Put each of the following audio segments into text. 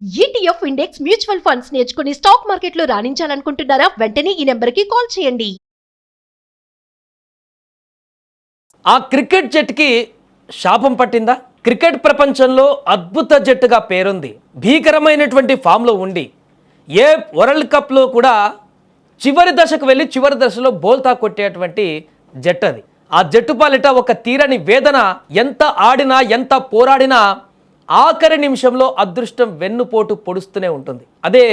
ETF index mutual funds నేర్చుకుని stock మార్కెట్లో రాణించాలనుకుంటున్నారా? వెంటనే ఈ నెంబర్కి కాల్ చేయండి. ఆ క్రికెట్ జట్టుకి శాపం పట్టిందా? క్రికెట్ ప్రపంచంలో అద్భుత జట్టుగా పేరుంది. భీకరమైనటువంటి ఫామ్లో ఉండి ఏ వరల్డ్ కప్లో కూడా చివరి దశకు వెళ్ళి చివరి దశలో బోల్తా కొట్టేటువంటి జట్టు అది. ఆ జట్టు పాలిట ఒక తీరని వేదన. ఎంత ఆడినా ఎంత పోరాడినా ఆఖరి నిమిషంలో అదృష్టం వెన్నుపోటు పొడుస్తూనే ఉంటుంది. అదే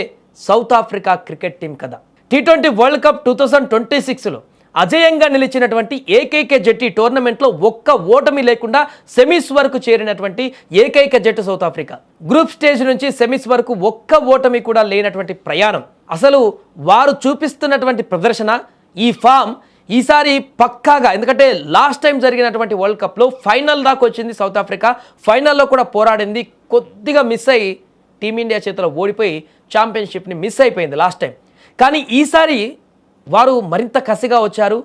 సౌత్ ఆఫ్రికా క్రికెట్ టీం కదా. T20 వరల్డ్ కప్ 2026లో అజేయంగా నిలిచినటువంటి ఏకైక జట్టు ఈ టోర్నమెంట్లో ఒక్క ఓటమి లేకుండా సెమీస్ వరకు చేరినటువంటి ఏకైక జట్టు సౌత్ ఆఫ్రికా. గ్రూప్ స్టేజ్ నుంచి సెమీస్ వరకు ఒక్క ఓటమి కూడా లేనటువంటి ప్రయాణం. అసలు వారు చూపిస్తున్నటువంటి ప్రదర్శన, ఈ ఫామ్ ఈసారి పక్కాగా, ఎందుకంటే లాస్ట్ టైం జరిగినటువంటి వరల్డ్ కప్లో ఫైనల్ దాకా వచ్చింది సౌత్ ఆఫ్రికా. ఫైనల్లో కూడా పోరాడింది, కొద్దిగా మిస్ అయ్యి టీమిండియా చేతిలో ఓడిపోయి ఛాంపియన్షిప్ని మిస్ అయిపోయింది లాస్ట్ టైం. కానీ ఈసారి వారు మరింత కసిగా వచ్చారు.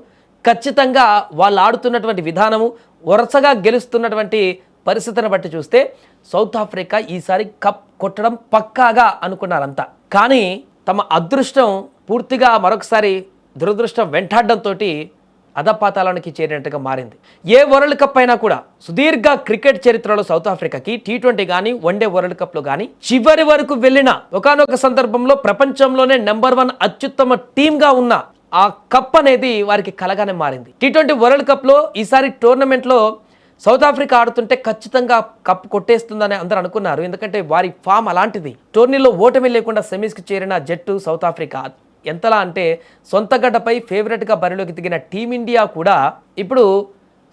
ఖచ్చితంగా వాళ్ళు ఆడుతున్నటువంటి విధానము, వరుసగా గెలుస్తున్నటువంటి పరిస్థితిని బట్టి చూస్తే సౌత్ ఆఫ్రికా ఈసారి కప్ కొట్టడం పక్కాగా అనుకున్నారంతా. కానీ తమ అదృష్టం పూర్తిగా మరొకసారి దురదృష్టం వెంటాడడంతో అధపాతాళానికి చేరినట్టుగా మారింది. ఏ వరల్డ్ కప్ అయినా కూడా సుదీర్ఘ క్రికెట్ చరిత్రలో సౌత్ ఆఫ్రికాకి T20 కానీ వన్డే వరల్డ్ కప్లో కానీ చివరి వరకు వెళ్ళిన ఒకానొక సందర్భంలో ప్రపంచంలోనే నెంబర్ 1 అత్యుత్తమ టీమ్గా ఉన్న ఆ కప్ అనేది వారికి కలగానే మారింది. T20 వరల్డ్ కప్లో ఈసారి టోర్నమెంట్లో సౌత్ ఆఫ్రికా ఆడుతుంటే ఖచ్చితంగా కప్ కొట్టేస్తుందని అందరూ అనుకున్నారు. ఎందుకంటే వారి ఫామ్ అలాంటిది. టోర్నీలో ఓటమి లేకుండా సెమీస్కి చేరిన జట్టు సౌత్ ఆఫ్రికా. ఎంతలా అంటే సొంత గడ్డపై ఫేవరెట్గా బరిలోకి దిగిన టీమిండియా కూడా ఇప్పుడు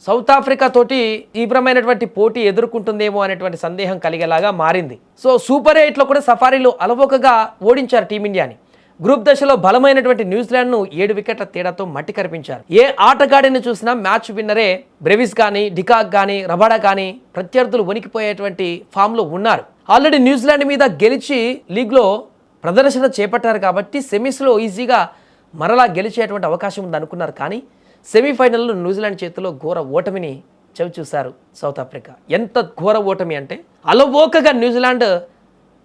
సౌత్ ఆఫ్రికా తోటి తీవ్రమైనటువంటి పోటీ ఎదుర్కొంటుందేమో అనేటువంటి సందేహం కలిగేలాగా మారింది. సో సూపర్ 8లో కూడా సఫారీలో అలవోకగా ఓడించారు టీమిండియాని. గ్రూప్ దశలో బలమైనటువంటి న్యూజిలాండ్ను 7 వికెట్ల తేడాతో మట్టి కరిపించారు. ఏ ఆటగాడిని చూసినా మ్యాచ్ విన్నరే. బ్రెవిస్ కానీ, డికాక్ కానీ, రబాడా కానీ ప్రత్యర్థులు వణికిపోయేటువంటి ఫామ్లో ఉన్నారు. ఆల్రెడీ న్యూజిలాండ్ మీద గెలిచి లీగ్లో ప్రదర్శన చేపట్టారు కాబట్టి సెమీస్లో ఈజీగా మరలా గెలిచేటువంటి అవకాశం ఉంది అనుకున్నారు. కానీ సెమీఫైనల్లో న్యూజిలాండ్ చేతిలో ఘోర ఓటమిని చవిచూశారు సౌత్ ఆఫ్రికా. ఎంత ఘోర ఓటమి అంటే అలవోకగా న్యూజిలాండ్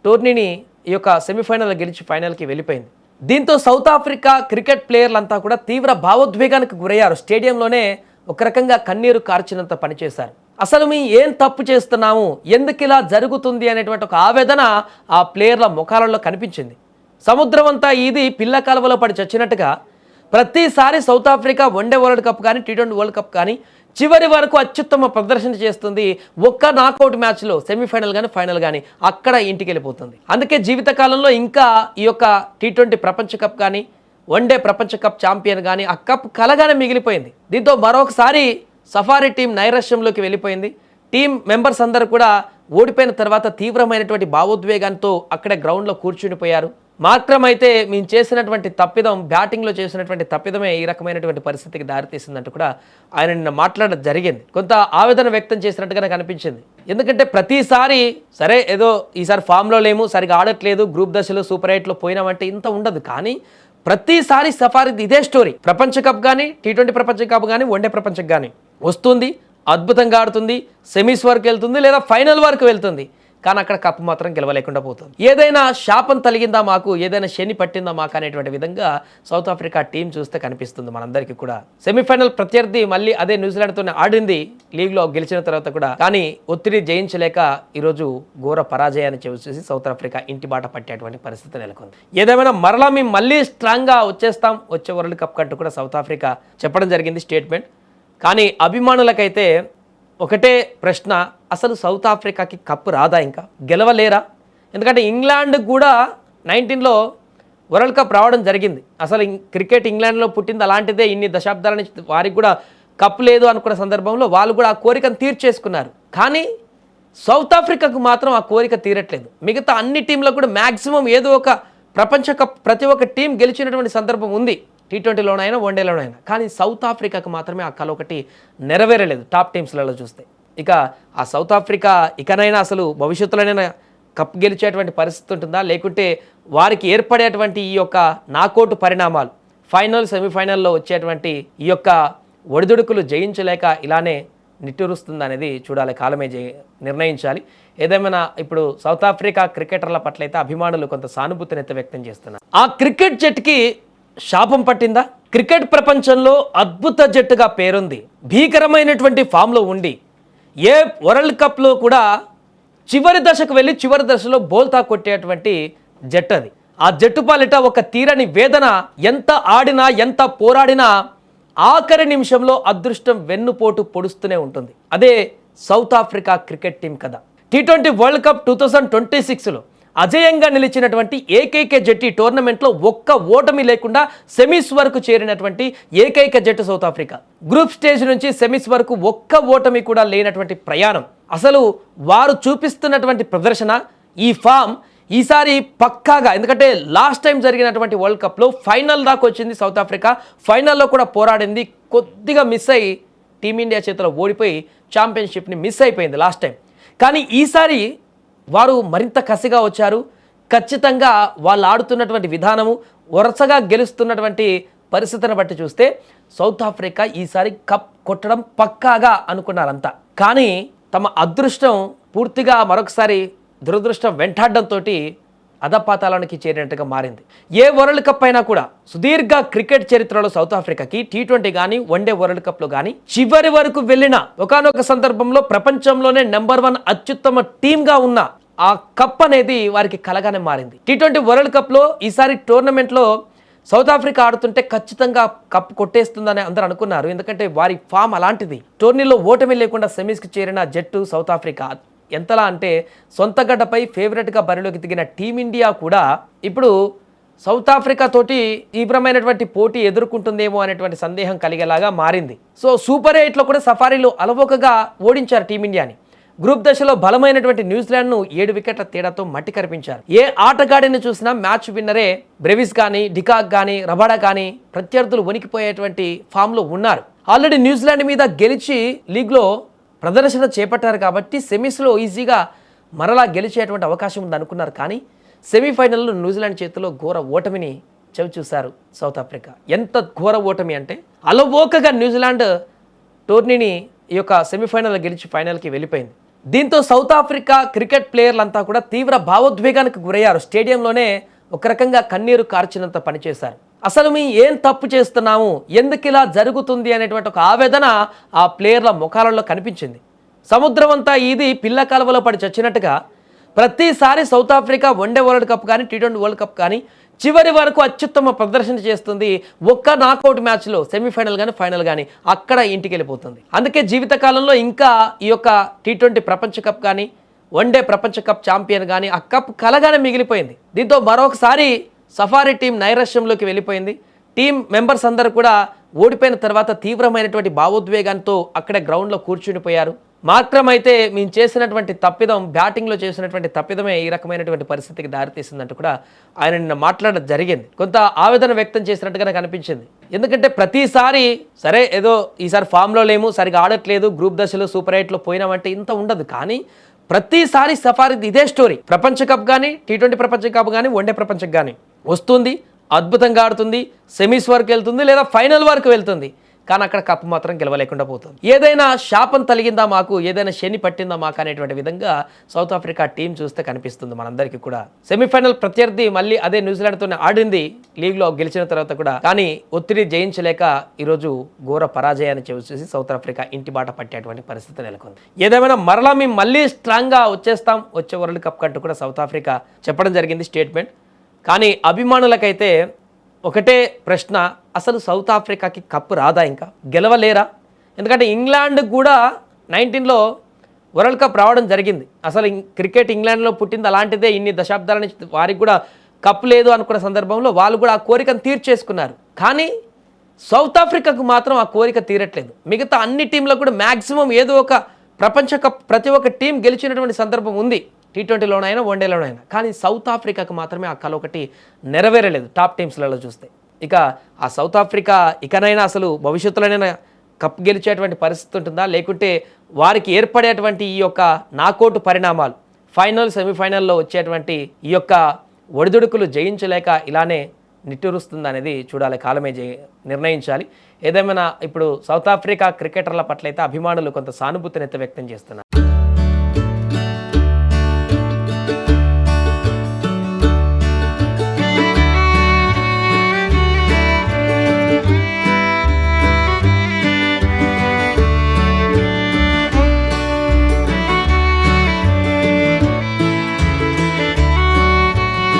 టోర్నీని ఈ యొక్క సెమీఫైనల్లో గెలిచి ఫైనల్కి వెళ్ళిపోయింది. దీంతో సౌత్ ఆఫ్రికా క్రికెట్ ప్లేయర్లంతా కూడా తీవ్ర భావోద్వేగానికి గురయ్యారు. స్టేడియంలోనే ఒక రకంగా కన్నీరు కార్చినంత పనిచేశారు. అసలు మేము ఏం తప్పు చేస్తున్నాము, ఎందుకు ఇలా జరుగుతుంది అనేటువంటి ఒక ఆవేదన ఆ ప్లేయర్ల ముఖాలలో కనిపించింది. సముద్రం అంతా ఇది పిల్ల కాలువలో పడి చచ్చినట్టుగా ప్రతిసారి south Africa one day world cup కానీ T20 వరల్డ్ కప్ కానీ చివరి వరకు అత్యుత్తమ ప్రదర్శన చేస్తుంది. ఒక్క నాకౌట్ మ్యాచ్లో సెమీఫైనల్ కానీ ఫైనల్ కానీ అక్కడ ఇంటికి వెళ్ళిపోతుంది. అందుకే జీవితకాలంలో ఇంకా ఈ యొక్క T20 ప్రపంచ కప్ కానీ వన్డే ప్రపంచ కప్ ఛాంపియన్ కానీ ఆ కప్ కలగానే మిగిలిపోయింది. దీంతో మరొకసారి సఫారీ టీం నైరాశ్యంలోకి వెళ్ళిపోయింది. టీం మెంబర్స్ అందరూ కూడా ఓడిపోయిన తర్వాత తీవ్రమైనటువంటి భావోద్వేగంతో అక్కడే గ్రౌండ్లో కూర్చునిపోయారు. మార్క్రమ్ అయితే మేము చేసినటువంటి తప్పిదం, బ్యాటింగ్లో చేసినటువంటి తప్పిదమే ఈ రకమైనటువంటి పరిస్థితికి దారితీసిందంటూ కూడా ఆయన నిన్న మాట్లాడడం జరిగింది. కొంత ఆవేదన వ్యక్తం చేసినట్టుగానే కనిపించింది. ఎందుకంటే ప్రతిసారి సరే ఏదో ఈసారి ఫామ్లో లేము, సరిగా ఆడట్లేదు, గ్రూప్ దశలో సూపర్ 8లో పోయినామంటే ఇంత ఉండదు. కానీ ప్రతిసారి సఫారీది ఇదే స్టోరీ. ప్రపంచ కప్ కానీ T20 ప్రపంచ కప్ కానీ వన్డే ప్రపంచం కానీ వస్తుంది, అద్భుతంగా ఆడుతుంది, సెమీస్ వరకు వెళ్తుంది లేదా ఫైనల్ వరకు వెళ్తుంది. కానీ అక్కడ కప్పు మాత్రం గెలవలేకుండా పోతుంది. ఏదైనా శాపం తలిగిందా మాకు, ఏదైనా శని పట్టిందా మాకు అనేటువంటి విధంగా సౌత్ ఆఫ్రికా టీం చూస్తే కనిపిస్తుంది మనందరికీ కూడా. సెమీఫైనల్ ప్రత్యర్థి మళ్ళీ అదే న్యూజిలాండ్తోనే ఆడింది లీగ్లో గెలిచిన తర్వాత కూడా. కానీ ఒత్తిడి జయించలేక ఈరోజు ఘోర పరాజయాన్ని చూసి సౌత్ ఆఫ్రికా ఇంటి బాట పట్టేటువంటి పరిస్థితి నెలకొంది. ఏదేమైనా మరలా మేము మళ్ళీ స్ట్రాంగ్గా వచ్చేస్తాం వచ్చే వరల్డ్ కప్ కంటూ కూడా సౌత్ ఆఫ్రికా చెప్పడం జరిగింది స్టేట్మెంట్. కానీ అభిమానులకైతే ఒకటే ప్రశ్న, అసలు సౌత్ ఆఫ్రికాకి కప్పు రాదా, ఇంకా గెలవలేరా? ఎందుకంటే ఇంగ్లాండ్ కూడా 19లో వరల్డ్ కప్ రావడం జరిగింది. అసలు క్రికెట్ ఇంగ్లాండ్లో పుట్టింది, అలాంటిదే ఇన్ని దశాబ్దాల నుంచి వారికి కూడా కప్పు లేదు అనుకున్న సందర్భంలో వాళ్ళు కూడా ఆ కోరికను తీర్చేసుకున్నారు. కానీ సౌత్ ఆఫ్రికాకు మాత్రం ఆ కోరిక తీరట్లేదు. మిగతా అన్ని టీంలకు కూడా మ్యాక్సిమం ఏదో ఒక ప్రపంచ కప్ ప్రతి ఒక్క టీం గెలిచినటువంటి సందర్భం ఉంది, T20లోనైనా వన్డేలోనైనా. కానీ సౌత్ ఆఫ్రికాకు మాత్రమే ఆ కల ఒకటి నెరవేరలేదు టాప్ టీమ్స్లలో చూస్తే. ఇక ఆ సౌత్ ఆఫ్రికా ఇకనైనా అసలు భవిష్యత్తులోనైనా కప్ గెలిచేటువంటి పరిస్థితి ఉంటుందా, లేకుంటే వారికి ఏర్పడేటువంటి ఈ యొక్క నాకౌట్ పరిణామాలు, ఫైనల్ సెమీఫైనల్లో వచ్చేటువంటి ఈ యొక్క ఒడిదుడుకులు జయించలేక ఇలానే నిట్టూరుస్తుంది అనేది చూడాలి, కాలమే నిర్ణయించాలి. ఏదేమైనా ఇప్పుడు సౌత్ ఆఫ్రికా క్రికెటర్ల పట్ల అయితే అభిమానులు కొంత సానుభూతిని అయితే వ్యక్తం చేస్తున్నారు. ఆ క్రికెట్ జట్టుకి శాపం పట్టిందా? క్రికెట్ ప్రపంచంలో అద్భుత జట్టుగా పేరుంది, భీకరమైనటువంటి ఫామ్లో ఉండి ఏ వరల్డ్ కప్లో కూడా చివరి దశకు వెళ్ళి చివరి దశలో బోల్తా కొట్టేటువంటి జట్టు అది. ఆ జట్టు పాలిట ఒక తీరని వేదన, ఎంత ఆడినా ఎంత పోరాడినా ఆఖరి నిమిషంలో అదృష్టం వెన్నుపోటు పొడుస్తూనే ఉంటుంది. అదే సౌత్ ఆఫ్రికా క్రికెట్ టీం కదా. T20 వరల్డ్ కప్ 2026లో అజేయంగా నిలిచినటువంటి ఏకైక జట్టు టోర్నమెంట్లో ఒక్క ఓటమి లేకుండా సెమీస్ వరకు చేరినటువంటి ఏకైక జట్టు సౌత్ ఆఫ్రికా. గ్రూప్ స్టేజ్ నుంచి సెమీస్ వరకు ఒక్క ఓటమి కూడా లేనటువంటి ప్రయాణం. అసలు వారు చూపిస్తున్నటువంటి ప్రదర్శన, ఈ ఫామ్ ఈసారి పక్కాగా, ఎందుకంటే లాస్ట్ టైం జరిగినటువంటి వరల్డ్ కప్లో ఫైనల్ దాకా వచ్చింది సౌత్ ఆఫ్రికా, ఫైనల్లో కూడా పోరాడింది, కొద్దిగా మిస్ అయ్యి టీమిండియా చేతిలో ఓడిపోయి ఛాంపియన్షిప్ని మిస్ అయిపోయింది లాస్ట్ టైం. కానీ ఈసారి వారు మరింత కసిగా వచ్చారు. ఖచ్చితంగా వాళ్ళు ఆడుతున్నటువంటి విధానము, వరుసగా గెలుస్తున్నటువంటి పరిస్థితిని బట్టి చూస్తే సౌత్ ఆఫ్రికా ఈసారి కప్ కొట్టడం పక్కాగా అనుకున్నారంతా. కానీ తమ అదృష్టం పూర్తిగా మరొకసారి దురదృష్టం వెంటాడడంతో అధపాతాళానికి చేరినట్టుగా మారింది. ఏ వరల్డ్ కప్ అయినా కూడా సుదీర్ఘ క్రికెట్ చరిత్రలో సౌత్ ఆఫ్రికాకి T20 కానీ వన్డే వరల్డ్ కప్లో కానీ చివరి వరకు వెళ్ళిన ఒకానొక సందర్భంలో ప్రపంచంలోనే నెంబర్ 1 అత్యుత్తమ టీమ్గా ఉన్న ఆ కప్ అనేది వారికి కలగానే మారింది. T20 వరల్డ్ కప్లో ఈసారి టోర్నమెంట్లో సౌత్ ఆఫ్రికా ఆడుతుంటే ఖచ్చితంగా కప్ కొట్టేస్తుందని అందరూ అనుకున్నారు. ఎందుకంటే వారి ఫామ్ అలాంటిది. టోర్నీలో ఓటమి లేకుండా సెమీస్కి చేరిన జట్టు సౌత్ ఆఫ్రికా. ఎంతలా అంటే సొంత గడ్డపై ఫేవరెట్గా బరిలోకి దిగిన టీమిండియా కూడా ఇప్పుడు సౌత్ ఆఫ్రికా తోటి తీవ్రమైనటువంటి పోటీ ఎదుర్కొంటుందేమో అనేటువంటి సందేహం కలిగేలాగా మారింది. సో సూపర్ 8లో కూడా సఫారీలో అలవోకగా ఓడించారు టీమిండియాని. గ్రూప్ దశలో బలమైనటువంటి న్యూజిలాండ్ను 7 వికెట్ల తేడాతో మట్టి కరిపించారు. ఏ ఆటగాడిని చూసినా మ్యాచ్ విన్నరే. బ్రెవిస్ కానీ, డికాక్ కానీ, రబాడా కానీ ప్రత్యర్థులు వణికిపోయేటువంటి ఫామ్లో ఉన్నారు. ఆల్రెడీ న్యూజిలాండ్ మీద గెలిచి లీగ్లో ప్రదర్శన చేపట్టారు కాబట్టి సెమీస్లో ఈజీగా మరలా గెలిచేటువంటి అవకాశం ఉంది అనుకున్నారు. కానీ సెమీఫైనల్లో న్యూజిలాండ్ చేతిలో ఘోర ఓటమిని చవిచూశారు సౌత్ ఆఫ్రికా. ఎంత ఘోర ఓటమి అంటే అలవోకగా న్యూజిలాండ్ టోర్నీని ఈ యొక్క సెమీఫైనల్లో గెలిచి ఫైనల్కి వెళ్ళిపోయింది. దీంతో సౌత్ ఆఫ్రికా క్రికెట్ ప్లేయర్లంతా కూడా తీవ్ర భావోద్వేగానికి గురయ్యారు. స్టేడియంలోనే ఒక రకంగా కన్నీరు కార్చినంత పనిచేశారు. అసలు మేము ఏం తప్పు చేస్తున్నాము, ఎందుకు ఇలా జరుగుతుంది అనేటువంటి ఒక ఆవేదన ఆ ప్లేయర్ల ముఖాలలో కనిపించింది. సముద్రం అంతా ఇది పిల్ల కాలువలో పడి చచ్చినట్టుగా ప్రతిసారి south Africa one day world cup కానీ T20 వరల్డ్ కప్ కానీ చివరి వరకు అత్యుత్తమ ప్రదర్శన చేస్తుంది. ఒక్క నాకౌట్ మ్యాచ్లో సెమీఫైనల్ కానీ ఫైనల్ కానీ అక్కడ ఇంటికి వెళ్ళిపోతుంది. అందుకే జీవితకాలంలో ఇంకా ఈ యొక్క T20 ప్రపంచ కప్ కానీ వన్డే ప్రపంచ కప్ ఛాంపియన్ కానీ ఆ కప్ కలగానే మిగిలిపోయింది. దీంతో మరొకసారి సఫారీ టీం నైరాశ్యంలోకి వెళ్ళిపోయింది. టీం మెంబర్స్ అందరూ కూడా ఓడిపోయిన తర్వాత తీవ్రమైనటువంటి భావోద్వేగంతో అక్కడే గ్రౌండ్లో కూర్చునిపోయారు. మార్క్రమ్ అయితే మేము చేసినటువంటి తప్పిదం, బ్యాటింగ్లో చేసినటువంటి తప్పిదమే ఈ రకమైనటువంటి పరిస్థితికి దారితీసిందంటూ కూడా ఆయన నిన్న మాట్లాడడం జరిగింది. కొంత ఆవేదన వ్యక్తం చేసినట్టుగా నాకు అనిపించింది. ఎందుకంటే ప్రతిసారి సరే ఏదో ఈసారి ఫామ్లో లేము, సరిగా ఆడట్లేదు, గ్రూప్ దశలో సూపర్ 8లో పోయినామంటే ఇంత ఉండదు. కానీ ప్రతిసారి సఫారీ ఇదే స్టోరీ. ప్రపంచ కప్ కానీ T20 ప్రపంచ కప్ కానీ వన్డే ప్రపంచం కానీ వస్తుంది, అద్భుతంగా ఆడుతుంది, సెమీస్ వరకు వెళ్తుంది లేదా ఫైనల్ వరకు వెళ్తుంది. కానీ అక్కడ కప్పు మాత్రం గెలవలేకుండా పోతుంది. ఏదైనా శాపం తలిగిందా మాకు, ఏదైనా శని పట్టిందా మాకు అనేటువంటి విధంగా సౌత్ ఆఫ్రికా టీం చూస్తే కనిపిస్తుంది మనందరికీ కూడా. సెమీఫైనల్ ప్రత్యర్థి మళ్ళీ అదే న్యూజిలాండ్తోనే ఆడింది లీగ్లో గెలిచిన తర్వాత కూడా. కానీ ఒత్తిడి జయించలేక ఈరోజు ఘోర పరాజయాన్ని చూసి సౌత్ ఆఫ్రికా ఇంటి బాట పట్టేటువంటి పరిస్థితి నెలకొంది. ఏదేమైనా మరలా మేము మళ్ళీ స్ట్రాంగ్గా వచ్చేస్తాం వచ్చే వరల్డ్ కప్ కంటూ కూడా సౌత్ ఆఫ్రికా చెప్పడం జరిగింది స్టేట్మెంట్. కానీ అభిమానులకైతే ఒకటే ప్రశ్న, అసలు సౌత్ ఆఫ్రికాకి కప్పు రాదా, ఇంకా గెలవలేరా? ఎందుకంటే ఇంగ్లాండ్ కూడా 19లో వరల్డ్ కప్ రావడం జరిగింది. అసలు క్రికెట్ ఇంగ్లాండ్లో పుట్టింది, అలాంటిదే ఇన్ని దశాబ్దాల నుంచి వారికి కూడా కప్ లేదు అనుకున్న సందర్భంలో వాళ్ళు కూడా ఆ కోరికను తీర్చేసుకున్నారు. కానీ సౌత్ ఆఫ్రికాకు మాత్రం ఆ కోరిక తీరట్లేదు. మిగతా అన్ని టీంలకు కూడా మ్యాక్సిమం ఏదో ఒక ప్రపంచ కప్ ప్రతి ఒక్క టీం గెలిచినటువంటి సందర్భం ఉంది, T20లోనైనా వన్డేలోనైనా. కానీ సౌత్ ఆఫ్రికాకు మాత్రమే ఆ కల ఒకటి నెరవేరలేదు టాప్ టీమ్స్లలో చూస్తే. ఇక ఆ సౌత్ ఆఫ్రికా ఇకనైనా అసలు భవిష్యత్తులోనైనా కప్ గెలిచేటువంటి పరిస్థితి ఉంటుందా, లేకుంటే వారికి ఏర్పడేటువంటి ఈ యొక్క నాకౌట్ పరిణామాలు ఫైనల్ సెమీఫైనల్లో వచ్చేటువంటి ఈ యొక్క ఒడిదుడుకులు జయించలేక ఇలానే నిట్టూరుస్తుందా అనేది చూడాలి, కాలమే నిర్ణయించాలి. ఏదేమైనా ఇప్పుడు సౌత్ ఆఫ్రికా క్రికెటర్ల పట్ల అయితే అభిమానులు కొంత సానుభూతిని అయితే వ్యక్తం చేస్తున్నారు.